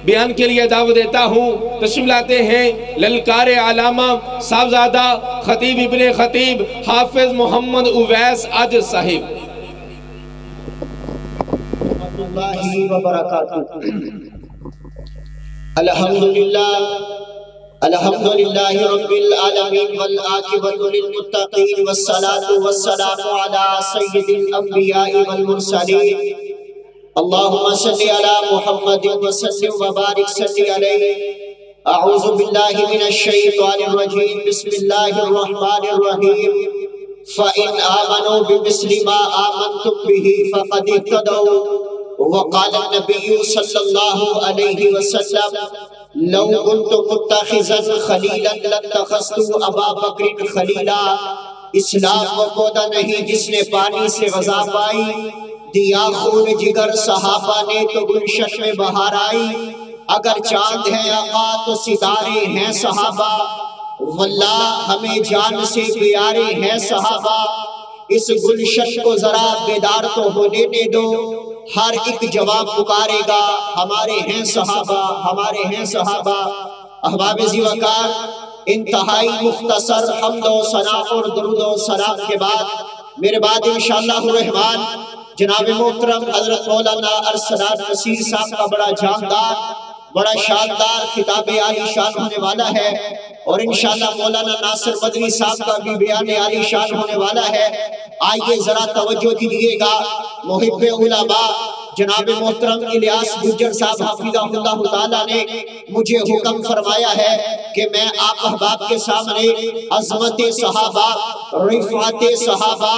بیان کے لیے دعوت دیتا ہوں، تشریف لاتے ہیں للکار علامہ صاحبزادہ خطیب ابن خطیب حافظ محمد اویس عاجز صاحب اللہ وبرکاتہ۔ الحمدللہ رب العالمین والعاقبۃ للمتقین والصلاة والسلام علی سید الانبیاء والمرسلین اللہم صلی علی محمد وسلم وبارک صلی علیہ۔ اعوذ باللہ من الشیطان الرجیم، بسم اللہ الرحمن الرحیم۔ فَإِنْ آمَنُوا بِمِثْلِ مَا آمَنْتُمْ بِهِ فَقَدِ اهْتَدَوْا۔ وقال النبی صلی اللہ علیہ وسلم لو كنت متخذا خلیلا لاتخذت ابا بکر خلیلا۔ اسلام وہ پودا نہیں جس نے پانی سے غذا پائی، دیا خون جگر صحابہ نے تو گلشن میں بہار آئی۔ اگر چاند ہے آقا تو ستارے ہیں صحابہ، واللہ ہمیں جان سے پیارے ہیں صحابہ۔ اس گلشن کو ذرا بیدار تو ہونے دے دو، ہر ایک جواب پکارے گا ہمارے ہیں صحابہ، ہمارے ہیں صحابہ۔ احباب ذی وقار، انتہائی مختصر حمد و ثنا اور درود و سلام کے بعد میرے بعد انشاءاللہ الرحمن جناب محترم حضرت مولانا ارسلان نصیر صاحب کا بڑا جاندار بڑا شاندار خطاب عالی شان ہونے والا ہے، اور انشاءاللہ مولانا ناصر مدنی صاحب کا بھی بیان عالی شان ہونے والا ہے۔ آئیے ذرا توجہ دیجئے گا۔ محب علماء جناب محترم الیاس گجر صاحب حفظہ اللہ تعالیٰ نے مجھے حکم فرمایا ہے کہ میں آپ احباب کے سامنے عظمت صحابہ، رفعت صحابہ،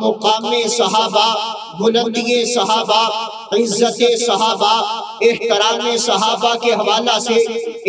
مقام صحابہ، بلندی صحابہ، عزت صحابہ، احترام صحابہ کے حوالہ سے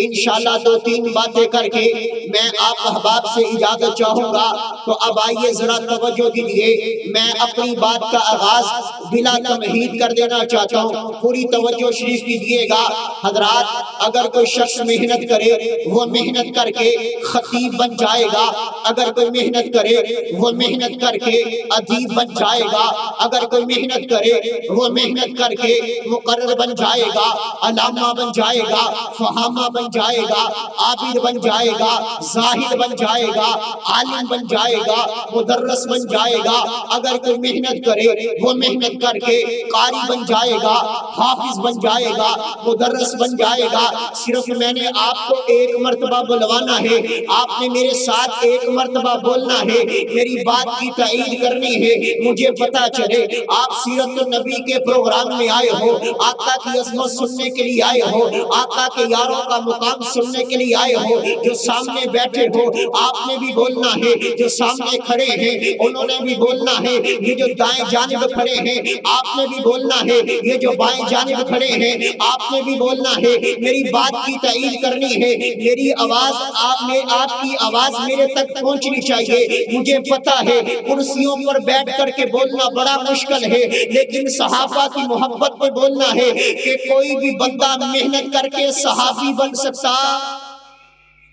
انشاءاللہ دو تین باتیں کر کے میں آپ احباب سے اجازت چاہوں گا۔ تو اب آئیے ذرا توجہ دیجئے، میں اپنی بات کا آغاز بلا تمہید کر دینا چاہتا ہوں، پوری توجہ شریف کیجئے گا۔ حضرات، اگر کوئی شخص محنت کرے وہ محنت کر کے خطیب بن جائے گا، اگر کوئی محنت کرے وہ محنت کر کے ادیب بن جائے گا، اگر کوئی محنت کرے وہ محنت کر کے مقرر بن جائے گا، علامہ بن جائے گا، فہامہ بن جائے گا، عابد بن جائے گا، زاہد بن جائے گا، عالم بن جائے گا، مدرس بن جائے گا۔ اگر کوئی محنت کرے وہ محنت کر کے قاری بن جائے گا، حافظ بن جائے گا، مدرس بن جائے گا۔ صرف میں نے آپ کو ایک مرتبہ بلوانا ہے، آپ نے میرے ساتھ ایک مرتبہ بولنا ہے، میری بات کی تائید کرنی ہے۔ مجھے پتا چلے آپ سیرت النبی کے پروگرام میں آئے ہو، آقا کی عظمت سننے کے لیے آئے ہو، آقا کے یاروں کا مقام سننے کے لیے آئے ہو۔ جو سامنے بیٹھے ہو آپ نے بھی بولنا ہے، جو سامنے کھڑے ہیں انہوں نے بھی بولنا ہے، یہ جو دائیں جانب کھڑے ہیں آپ نے بھی بولنا ہے، یہ جو بائیں جانب کھڑے ہیں آپ نے بھی بولنا ہے۔ میری بات کی تائید کرنی ہے، میری آواز آپ کی آواز میرے تک پہنچنی چاہیے۔ مجھے پتا ہے کرسیوں پر بیٹھ کر کے بولنا بڑا مشکل ہے، لیکن صحابہ کی محبت میں بولنا ہے کہ کوئی بھی بندہ محنت کر کے صحابی بن سکتا۔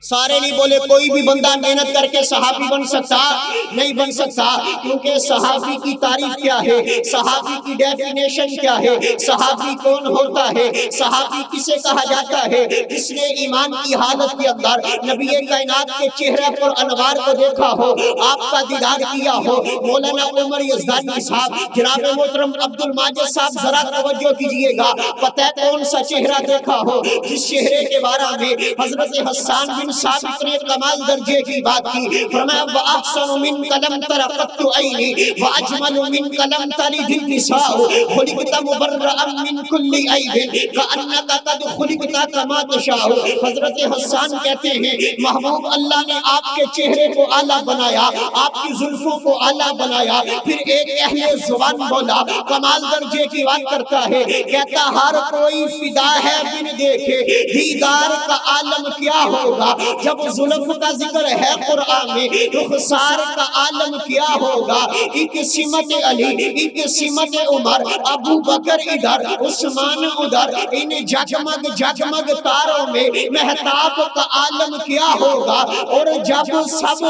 سارے نہیں بولے کوئی بھی بندہ محنت کر کے صحابی بن سکتا نہیں بن سکتا، کیونکہ صحابی کی تعریف کیا ہے، صحابی کی ڈیفینیشن کیا ہے، صحابی کون ہوتا ہے، صحابی کسے کہا جاتا ہے؟ جس نے ایمان کی حالت کے اندر نبی کائنات کے چہرے پر انوار کو دیکھا ہو، آپ کا دیدار کیا ہو۔ مولانا عمر یزدانی صاحب، جناب محترم عبد الماجد صاحب، ذرا توجہ کیجئے گا۔ پتہ ہے کون سا چہرہ دیکھا ہو جس چہرے کے بارے میں حضرت حسان بن ثابت نے کمال درجے کی بات کی؟ فرمایا وَأَحْسَنُ مِنْكَ لَمْ تَرَ قَطُّ عَيْنِي وَأَجْمَلُ مِنْكَ لَمْ تَلِدِ النِّسَاءُ خُلِقْتَ مُبَرَّأً مِنْ كُلِّ عَيْبٍ كَأَنَّكَ قَدْ خُلِقْتَ كَمَا تَشَاءُ۔ حضرت حسان کہتے ہیں محبوب اللہ نے آپ کے چہرے کو اعلیٰ بنایا، آپ کی زلفوں کو اعلیٰ بنایا، پھر ایک اہل زبان بولا کمال درجے کی بات کرتا ہے، کہتا ہر کوئی فدا ہے بن دیکھے دیدار کا عالم کیا ہوگا۔ جب زلف کا ذکر ہے قرآن میں رخسار کا عالم کیا ہوگا؟ ایک سمت علی، ایک سمت عمر، ابو بکر ادھر، عثمان ادھر، ان جگمگ جگمگ تاروں میں مہتاب کا عالم کیا ہوگا؟ اور جب سب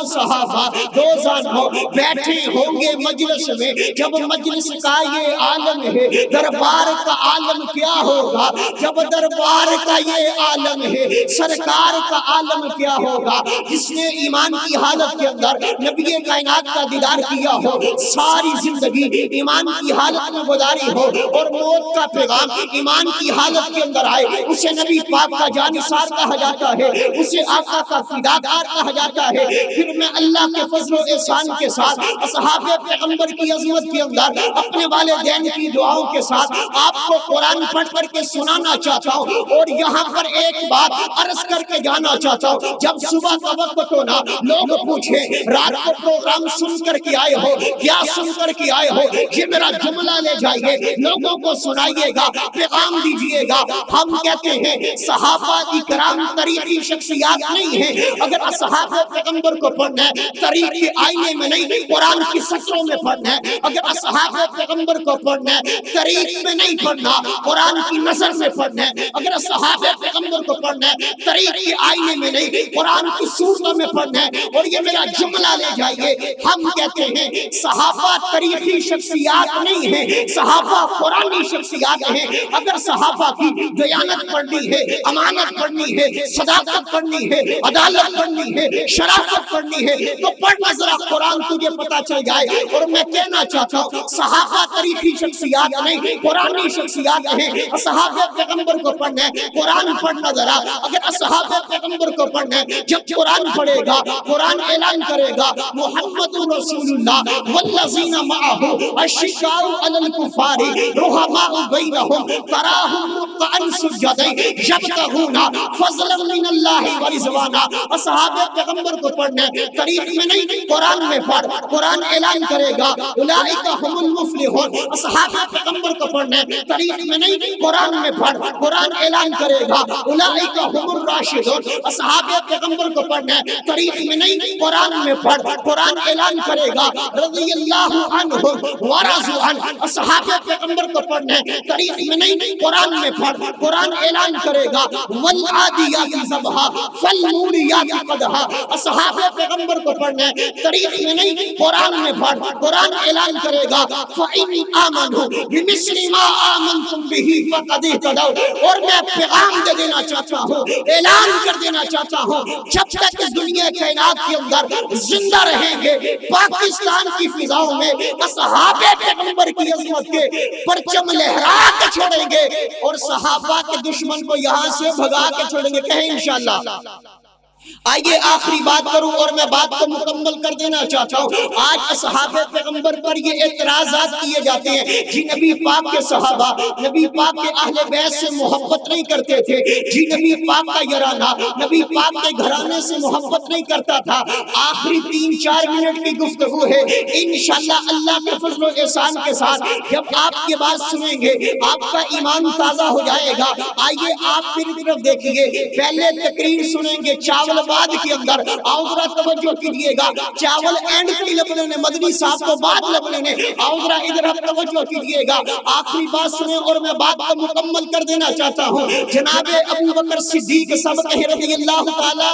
صحابہ دو زانوں بیٹھے ہوں گے مجلس میں، جب مجلس کا یہ عالم ہے، دربار کا عالم کیا ہوگا؟ جب دربار کا یہ عالم ہے، سرکار کا عالم کیا ہوگا؟ جس نے ایمان کی حالت کے اندر نبی کائنات کا دیدار کیا ہو، ساری زندگی ایمان کی حالت میں گزاری ہو، اور موت کا پیغام ایمان کی حالت کے اندر آئے، اسے نبی پاک کا جانثار کہا جاتا ہے، اسے آقا کا فداکار کہا جاتا ہے۔ پھر میں اللہ کے فضل و احسان کے ساتھ اصحاب پیغمبر کی عظمت کے اندر اپنے والدین کی دعاؤں کے ساتھ آپ کو قرآن پڑھ کر کے سنانا چاہتا ہوں، اور یہاں پر ایک بات عرض کر کے جانا چاہتا ہوں۔ جب صبح کا وقت ہونا، لوگ پوچھیں رات کو پروگرام سن کر کے آئے ہو، کیا سن کر کے آئے ہو؟ یہ میرا جملہ لے جائیے، لوگوں کو سنائیے گا، پیغام دیجئے گا۔ ہم کہتے ہیں صحابہ اکرام تاریخی شخصیات نہیں ہیں، اگر اصحاب پیغمبر کو پڑھنا ہے تاریخ کے آئینے میں نہیں، قرآن کی سطروں میں پڑھنا ہے۔ اگر اصحاب پیغمبر کو پڑھنا ہے تاریخ میں نہیں پڑھنا، قرآن کی نظر میں پڑھنا ہے۔ اگر اصحاب پیغمبر کو پڑھنا ہے تاریخ کے آئینے میں نہیں، قرآن کی صورتوں میں پڑھنا ہے۔ اور یہ میرا جملہ لے جائیے، ہم کہتے ہیں صحابہ تاریخی شخصیات نہیں ہیں، صحابہ قرآنی شخصیات ہیں۔ اگر صحابہ کی دیانت پڑھنی ہے، امانت پڑھنی ہے، صداقت پڑھنی ہے، عدالت پڑھنی ہے، شرافت پڑھنی ہے، تو پڑھنا ذرا قرآن تجھے پتا چل جائے۔ اور میں کہنا چاہتا ہوں صحابہ تاریخی شخصیات نہیں، قرآنی شخصیات ہیں۔ اصحاب پیغمبر کو پڑھنا ہے، قرآن پڑھنا ذرا۔ اگر اصحاب پیغمبر کو پڑھنا ہے، جب قرآن پڑھے گا، قرآن اعلان کرے گا محمد رسول اللہ والذین معہ اشداء علی الکفار رحماء بینہم تراہم رکعا سجدا یبتغون فضلا من اللہ ورضوانا۔ اصحاب پیغمبر کو پڑھنا ہے، تاریخ میں نہیں، قرآن میں پڑھ۔ قرآن اعلان کرے گا اولئک هم المفلحون۔ اصحاب پیغمبر کو پڑھنا ہے، تاریخ میں نہیں، قرآن میں پڑھ۔ قرآن اعلان کرے گا اولئک هم الراشدون۔ اصحاب پیغمبر کو پڑھنا ہے، تاریخ میں نہیں، قرآن میں پڑھ۔ قرآن اعلان کرے گا رضی اللہ عنہم ورضوا عنہ۔ اصحاب پیغمبر کو پڑھنا ہے، تاریخ میں نہیں، قرآن میں پڑھ۔ قرآن اعلان کرے گا والعادیات ضبحا فالموریات قدحا۔ اصحاب پیغمبر کو پڑھنا ہے، تاریخ میں نہیں، قرآن میں پڑھ۔ قرآن اعلان کرے گا فَإِنْ آمَنُوا بِمِثْلِ مَا آمَنْتُمْ بِهِ فَقَدْ اهْتَدَوْا۔ اور میں پیغام دے دینا چاہتا ہوں، اعلان کر دینا چاہتا ہوں، جب تک اس دنیا کائنات کے اندر زندہ رہیں گے، پاکستان کی فضاؤں میں اصحاب پیغمبر کی عظمت کے پرچم لہرا کے چھوڑیں گے، اور صحابہ کے دشمن کو یہاں سے بھگا کے چھوڑیں گے۔ کہیں انشاءاللہ۔ آئیے آخری بات کروں اور میں بات کو مکمل کر دینا چاہتا ہوں۔ آج اصحاب پیغمبر پر یہ اعتراضات کیے جاتے ہیں، جی نبی پاک کے صحابہ نبی پاک کے اہل بیت سے محبت نہیں کرتے تھے، جی نبی پاک کا یارانہ نبی پاک کے گھرانے سے محبت نہیں کرتا تھا۔ آخری 3-4 منٹ کی گفتگو ہے، انشاءاللہ اللہ کے فضل و احسان کے ساتھ جب آپ یہ بات سنیں گے آپ کا ایمان تازہ ہو جائے گا۔ آئیے آپ میری طرف دیکھیے، پہلے تقریر سنیں گے چاول بعد کے اندر، آؤ ذرا توجہ کیجئے گا، چاول اینڈ کی لبنے نے، مدنی صاحب کو بعد لبنے نے، آؤ ذرا ادھر ہم توجہ کیجئے گا۔ آخری بات سنیں اور میں بات کو مکمل کر دینا چاہتا ہوں۔ جناب ابو بکر صدیق سب کہے رضی اللہ تعالی،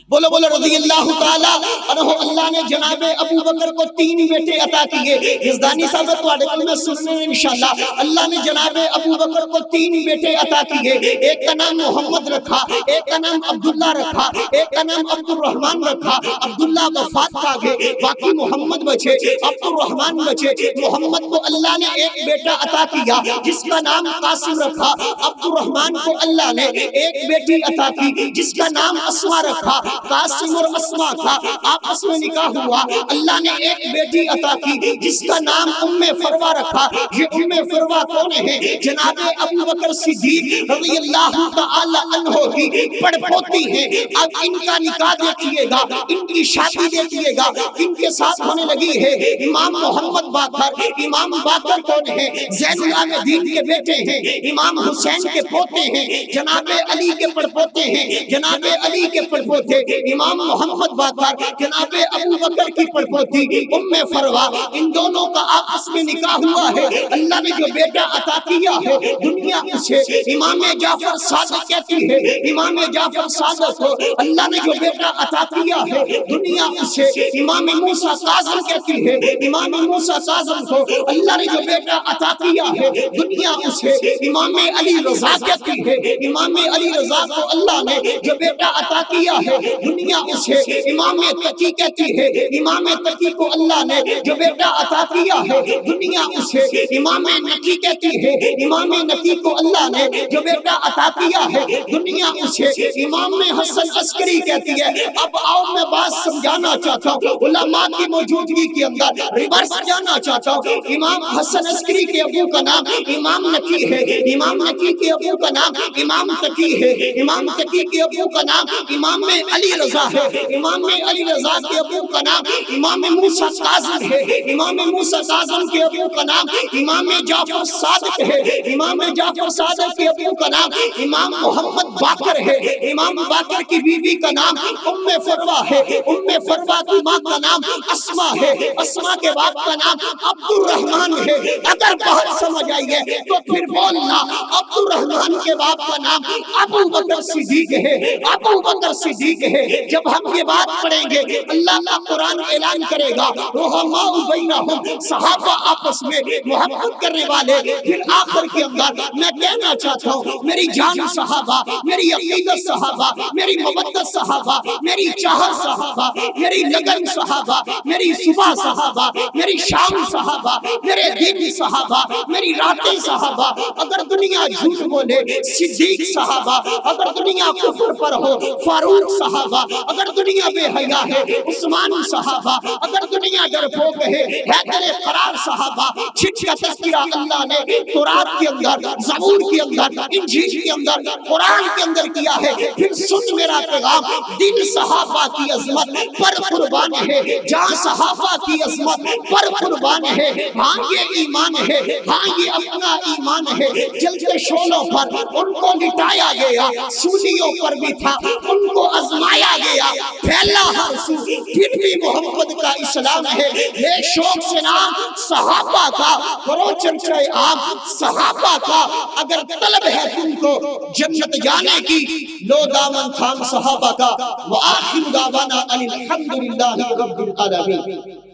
بولو بولو رضی اللہ تعالیٰ عنہ۔ اللہ نے جناب ابو بکر کو 3 بیٹے عطا کیے۔ یزدانی صاحب تو آڑے کل میں سننے انشاءاللہ۔ اللہ نے جناب ابو بکر کو 3 بیٹے عطا کیے، ایک کا نام محمد رکھا، ایک کا نام عبداللہ رکھا، ایک کا نام عبد الرحمن رکھا۔ عبداللہ وفات پا گئے، باقی محمد بچے، عبد الرحمن بچے۔ محمد کو اللہ نے ایک بیٹا عطا کیا جس کا نام قاسم رکھا۔ عبد الرحمن کو اللہ نے ایک بیٹی عطا کی جس کا نام اسما رکھا۔ قاسم اور اسما کا آپس میں نکاح ہوا، اللہ نے ایک بیٹی عطا کی جس کا نام ام فروا رکھا۔ یہ ام فروا کون ہے؟ جناب ابو بکر صدیق رضی اللہ تعالی عنہ کی پڑپوتی ہے۔ اب ان کا نکاح دیکھیے گا، ان کی شادی دیکھیے گا، ان کے ساتھ ہونے لگی ہے۔ امام محمد باقر، امام باقر کون ہے؟ زین العابدین کے بیٹے ہیں، امام حسین کے پوتے ہیں، جناب علی کے پڑپوتے ہیں، جناب علی کے پڑپوتے امام محمد باقر، جناب ابو بکر کی پڑپوتی ام فروا، ان دونوں کا آپس میں نکاح ہوا ہے۔ اللہ نے جو بیٹا عطا کیا ہے دنیا اسے امام جعفر صادق کہتی ہے، امام جعفر صادق کو اللہ نے جو بیٹا عطا کیا ہے دنیا اسے امام موسیٰ کاظم کہتی ہے، امام موسیٰ کاظم کو اللہ نے جو بیٹا عطا کیا ہے دنیا اسے امام علی رضا کہتی ہے، امام علی رضا کو اللہ نے جو بیٹا عطا کیا ہے دنیا اسے امام تقی کہتی ہے، امام تقی کو اللہ نے جو بیٹا عطا کیا ہے دنیا اسے امام نقی کہتی ہے، امام نقی کو اللہ نے جو بیٹا عطا کیا ہے دنیا اسے امام حسن عسکری کہتی ہے۔ اب آؤ میں بات سمجھانا چاہتا ہوں، علماء کی موجودگی کے اندر ریورس جانا چاہتا ہوں۔ امام حسن عسکری کے ابو کا نام امام نقی ہے، امام نقی کے ابو کا نام امام تقی ہے، امام تقی کے ابو کا نام امام علی رضا ہے، امام علی رضا کے ابو کا نام امام موسیٰ کاظم ہے، امام موسیٰ کاظم کے ابو کا نام امام جعفر صادق ہے، امام جعفر صادق کے ابو کا نام امام محمد باقر ہے، امام باقر کی بیوی کا نام ام فروا ہے، ام فروا کی ماں کا نام اسما ہے، اسما کے باپ کا نام عبد الرحمن ہے۔ اگر بہت سمجھ آئی ہے تو پھر بولنا، عبد الرحمن کے باپ کا نام ابو بکر صدیق ہے، ابو بکر صدیق ہے۔ جب ہم یہ بات پڑھیں گے اللہ کا قرآن اعلان کرے گا رحماء بینہم، صحابہ آپس میں محبت کرنے والے۔ پھر آخر کے اندر میں کہنا چاہتا ہوں میری جان صحابہ، میری عقیدت صحابہ، میری محبت صحابہ، میری چاہت صحابہ، میری لگن صحابہ، میری صبح صحابہ، میری شام صحابہ، میرے دن صحابہ، میری راتیں صحابہ۔ اگر دنیا جھوٹ بولے صدیق صحابہ، اگر دنیا کفر پر ہو فاروق صحابہ، اگر دنیا بے حیا ہے عثمان صحابہ، اگر دنیا ڈرپوک ہے حیدر قرار صحابہ۔ چھٹ کا تذکرہ اللہ نے تورات کے اندر، زبور کے اندر، انجیل کے اندر، قرآن کے اندر کیا ہے۔ پھر سن میرا پیغام، دل صحابہ کی عظمت پر قربان ہے، جان صحابہ کی عظمت پر قربان ہے۔ ہاں یہ ایمان ہے، ہاں یہ اپنا ایمان ہے۔ جلتے شولوں پر ان کو لٹایا گیا، سولیوں پر بھی تھا ان کو آزمایا گیا، پھیلا ہر سو پھر بھی محمد کا اسلام ہے۔ یہ شوق سے نام صحابہ کا کرو چرچہ عام، صحابہ کا اگر طلب ہے تم کو جنت جانے کی، لو دامن تھام صحابہ کا۔ وآخر دعوانا ان الحمدللہ رب العالمین۔